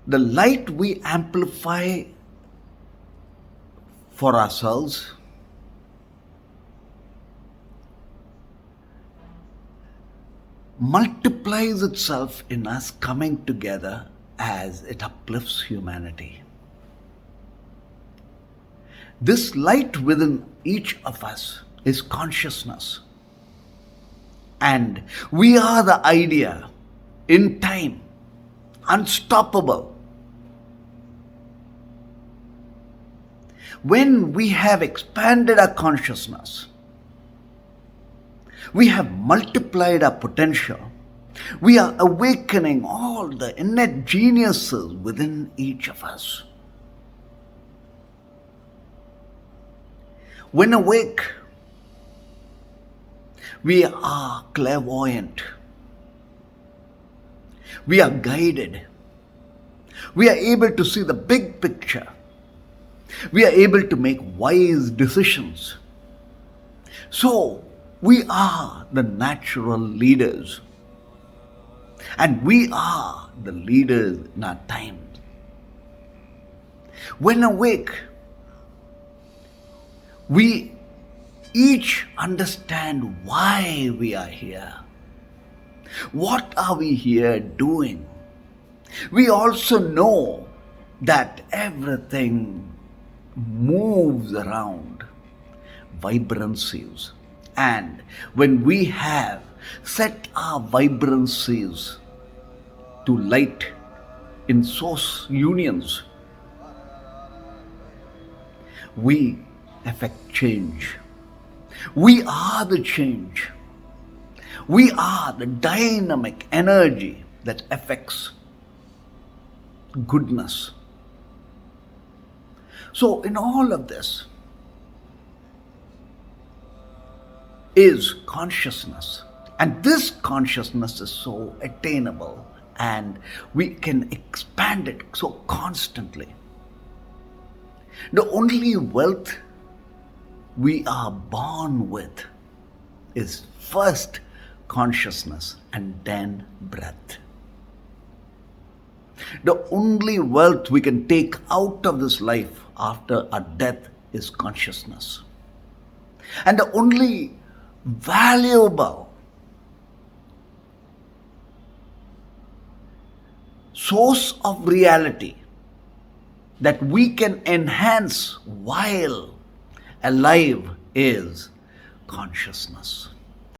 The light we amplify for ourselves multiplies itself in us coming together as it uplifts humanity. This light within each of us is consciousness. And we are the idea in time, unstoppable. When we have expanded our consciousness, we have multiplied our potential. We are awakening all the innate geniuses within each of us. When awake, we are clairvoyant. We are guided. We are able to see the big picture. We are able to make wise decisions. So, we are the natural leaders. And we are the leaders in our time. When awake, we each understand why we are here. What are we here doing? We also know that everything moves around vibrancies. And when we have set our vibrancies to light in source unions, we affect change. We are the change. We are the dynamic energy that affects goodness. So in all of this is consciousness. And this consciousness is so attainable and we can expand it so constantly. The only wealth we are born with is first consciousness and then breath. The only wealth we can take out of this life after our death is consciousness. And the only valuable source of reality that we can enhance while alive is consciousness.